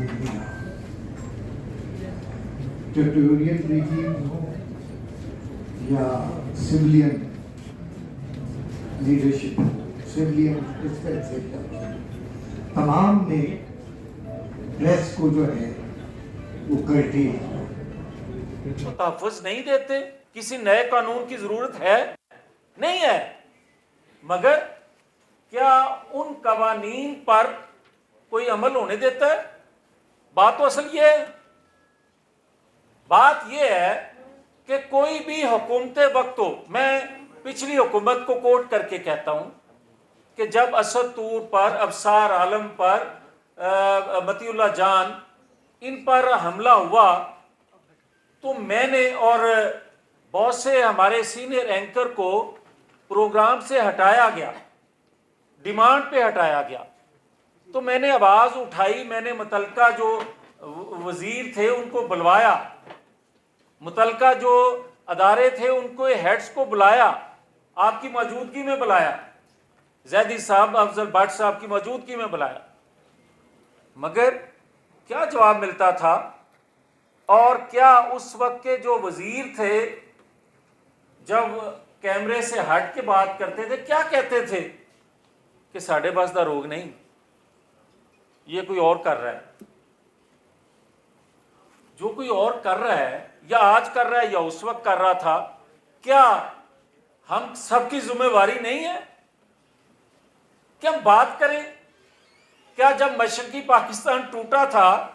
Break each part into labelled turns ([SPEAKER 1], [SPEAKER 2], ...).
[SPEAKER 1] Media, dictatorial regime हो या civilian leadership, civilian डिस्पेंसेटर, तमाम ने प्रेस को जो है वो करती
[SPEAKER 2] तहफ़्फ़ुज़ नहीं देते। किसी नए कानून की ज़रूरत है नहीं है, मगर क्या उन कवानीन पर कोई अमल होने देता है? बात तो असल ये है, बात ये है कि कोई भी हुकूमत वक्त हो, मैं पिछली हुकूमत को कोट करके कहता हूँ कि जब असद तूर पर, अबसार आलम पर, मतीउल्लाह जान, इन पर हमला हुआ तो मैंने और बहुत से हमारे सीनियर एंकर को प्रोग्राम से हटाया गया, डिमांड पे हटाया गया। तो मैंने आवाज़ उठाई, मैंने मुतलका जो वज़ीर थे उनको बुलवाया, मुतलका जो अदारे थे उनको हेड्स को बुलाया, आपकी मौजूदगी में बुलाया, ज़ैदी साहब, अफजल भट्ट साहब की मौजूदगी में बुलाया, मगर क्या जवाब मिलता था? और क्या उस वक्त के जो वज़ीर थे जब कैमरे से हट के बात करते थे क्या कहते थे? कि साढ़े बस दा रोग नहीं, ये कोई और कर रहा है। जो कोई और कर रहा है, या आज कर रहा है या उस वक्त कर रहा था, क्या हम सबकी जिम्मेवारी नहीं है कि हम बात करें? क्या जब मशरकी पाकिस्तान टूटा था,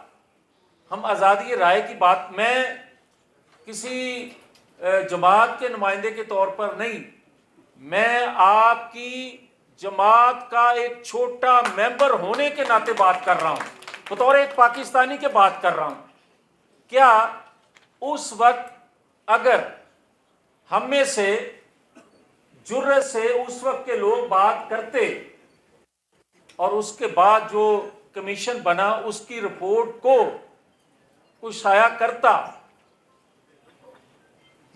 [SPEAKER 2] हम आज़ादी राय की बात, मैं किसी जमात के नुमाइंदे के तौर पर नहीं, मैं आपकी जमात का एक छोटा मेंबर होने के नाते बात कर रहा हूं, बतौर एक पाकिस्तानी के बात कर रहा हूं। क्या उस वक्त अगर हम में से जुर्रत से उस वक्त के लोग बात करते और उसके बाद जो कमीशन बना उसकी रिपोर्ट को कुछ शाया करता?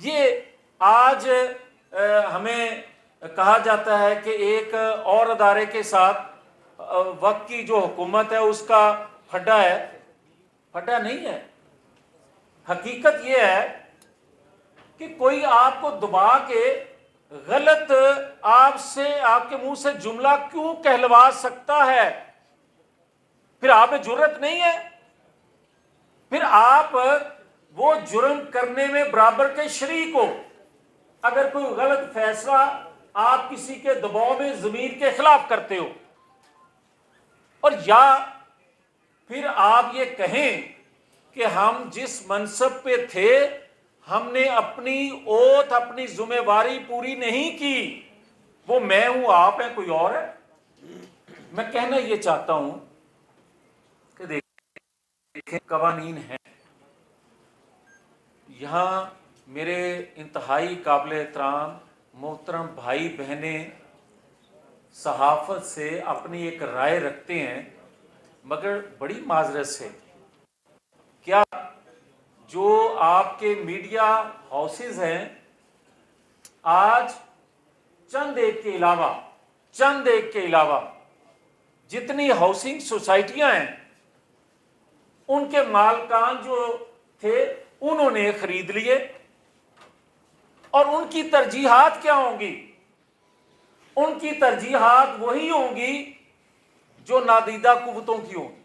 [SPEAKER 2] ये आज हमें कहा जाता है कि एक और अदारे के साथ वक्त की जो हुकूमत है उसका फड्डा है। फड्डा नहीं है, हकीकत ये है कि कोई आपको दबा के गलत आपसे, आपके मुंह से जुमला क्यों कहलवा सकता है? फिर आप में जुर्रत नहीं है, फिर आप वो जुर्म करने में बराबर के शरीक हो। अगर कोई गलत फैसला आप किसी के दबाव में ज़मीर के खिलाफ करते हो, और या फिर आप ये कहें कि हम जिस मनसब पे थे हमने अपनी ओथ, अपनी जिम्मेवारी पूरी नहीं की, वो मैं हूं, आप हैं, कोई और है। मैं कहना ये चाहता हूं कि देखें कवानीन हैं, यहाँ मेरे इंतहाई काबिल एहतराम मोहतरम भाई बहनें सहाफ़त से अपनी एक राय रखते हैं, मगर बड़ी माजरत से क्या जो आपके मीडिया हाउसेस हैं आज चंद एक के अलावा जितनी हाउसिंग सोसाइटियां हैं उनके मालकान जो थे उन्होंने खरीद लिए, और उनकी तरजीहात क्या होंगी? उनकी तरजीहात वही होंगी जो नादीदा कुव्वतों की होंगी।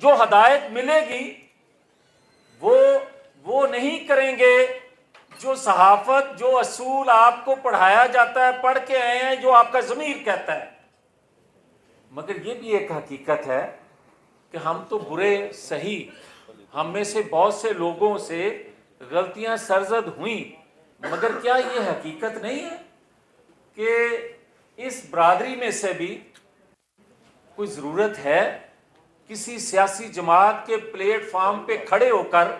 [SPEAKER 2] जो हदायत मिलेगी वो नहीं करेंगे जो सहाफत, जो असूल आपको पढ़ाया जाता है, पढ़ के आए हैं, जो आपका ज़मीर कहता है। मगर ये भी एक हकीकत है कि हम तो बुरे सही, हम में से बहुत से लोगों से गलतियां सरजद हुई, मगर क्या ये हकीकत नहीं है कि इस बरादरी में से भी कोई ज़रूरत है किसी सियासी जमात के प्लेटफॉर्म पे खड़े होकर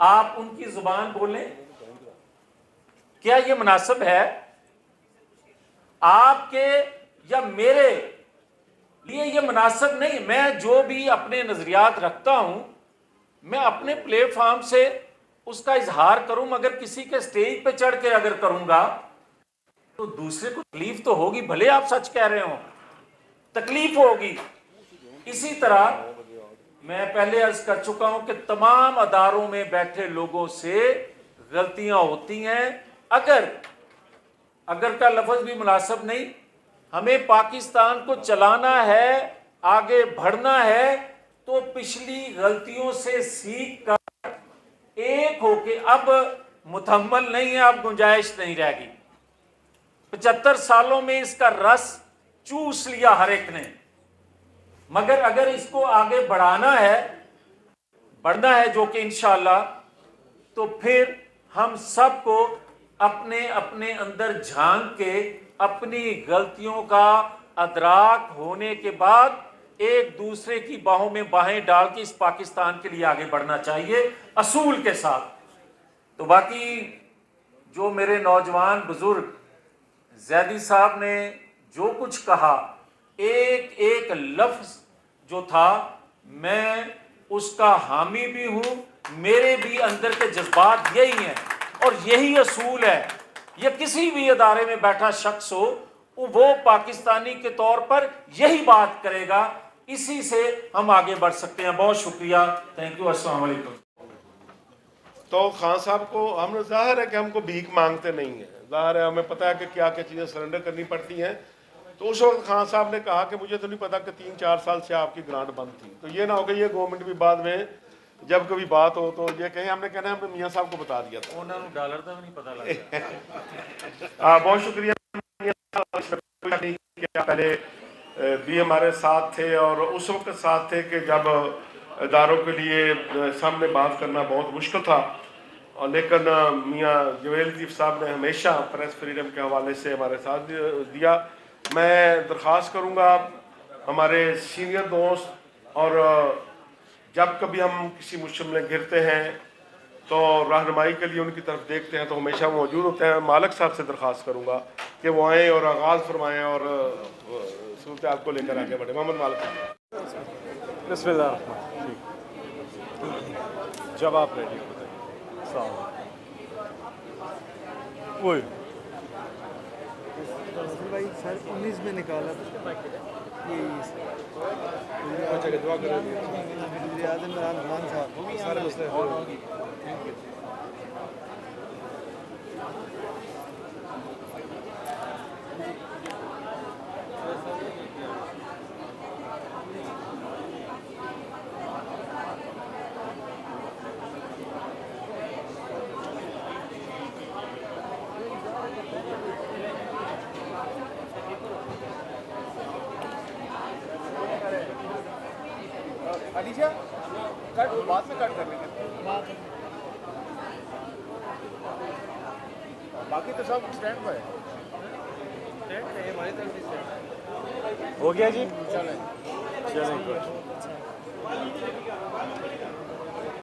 [SPEAKER 2] आप उनकी ज़ुबान बोलें? क्या ये मुनासिब है? आपके या मेरे लिए ये मुनासिब नहीं। मैं जो भी अपने नज़रियात रखता हूं मैं अपने प्लेटफॉर्म से उसका इजहार करूं, मगर किसी के स्टेज पे चढ़ के अगर करूंगा तो दूसरे को तकलीफ तो होगी, भले आप सच कह रहे हो, तकलीफ होगी। اسی طرح میں پہلے عرض کر چکا ہوں کہ تمام اداروں میں بیٹھے لوگوں سے غلطیاں ہوتی ہیں. اگر کا لفظ بھی مناسب نہیں. ہمیں پاکستان کو چلانا ہے، آگے بڑھنا ہے، تو پچھلی غلطیوں سے سیکھ کر ایک ہو کے اب متحمل نہیں ہے، اب گنجائش نہیں رہ گئی. 75 سالوں میں اس کا رس چوس لیا ہر ایک نے، مگر اگر اس کو آگے بڑھنا ہے جو کہ انشاءاللہ، تو پھر ہم سب کو اپنے اپنے اندر جھانک کے اپنی غلطیوں کا ادراک ہونے کے بعد ایک دوسرے کی باہوں میں باہیں ڈال کے اس پاکستان کے لیے آگے بڑھنا چاہیے اصول کے ساتھ. تو باقی جو میرے نوجوان بزرگ زیدی صاحب نے جو کچھ کہا، ایک ایک لفظ جو تھا، میں اس کا حامی بھی ہوں. میرے بھی اندر کے جذبات یہی ہیں اور یہی اصول ہے. یہ کسی بھی ادارے میں بیٹھا شخص ہو، وہ پاکستانی کے طور پر یہی بات کرے گا. اسی سے ہم آگے بڑھ سکتے ہیں. بہت شکریہ. Thank you. السلام علیکم.
[SPEAKER 3] تو خان صاحب کو ہم ظاہر ہے کہ ہم کو بھیک مانگتے نہیں ہیں، ظاہر ہے ہمیں پتہ ہے کہ کیا کیا چیزیں سرنڈر کرنی پڑتی ہیں. تو اس وقت خان صاحب نے کہا کہ مجھے تو نہیں پتا کہ 3-4 سال سے آپ کی گرانٹ بند تھی. تو یہ نہ ہو کہ یہ گورنمنٹ بھی بعد میں جب کبھی بات ہو تو یہ کہیں ہم نے کہنا ہے میاں صاحب کو بتا دیا تھا.
[SPEAKER 2] انہوں نے ڈالر کا بھی نہیں پتا لگا.
[SPEAKER 3] بہت شکریہ. پہلے بھی ہمارے ساتھ تھے اور اس وقت ساتھ تھے کہ جب اداروں کے لیے سامنے بات کرنا بہت مشکل تھا، اور لیکن میاں جویل لطیف صاحب نے ہمیشہ پریس فریڈم کے حوالے سے ہمارے ساتھ دیا. میں درخواست کروں گا ہمارے سینئر دوست، اور جب کبھی ہم کسی مشکل میں گرتے ہیں تو رہنمائی کے لیے ان کی طرف دیکھتے ہیں تو ہمیشہ وہ موجود ہوتے ہیں. مالک صاحب سے درخواست کروں گا کہ وہ آئیں اور آغاز فرمائیں اور صورتحال کو لے کر آگے بڑھیں. محمد مالک صاحب.
[SPEAKER 4] بسم اللہ الرحمن الرحیم. جب آپ ریڈی ہو بتائیے. السلام علیکم.
[SPEAKER 5] بھائی سر 19 میں نکالا یہی دعا کریں وزیر اعظم عمران خان صاحب سارے مسئلے حل ہو گئے. علیشہ کٹ بعد میں کٹ کر لیں گے، باقی تو سب اسٹینڈ پہ ہے. ہماری طرف سے اسٹینڈ
[SPEAKER 4] ہو گیا جی.
[SPEAKER 5] چلیں
[SPEAKER 4] چلیں.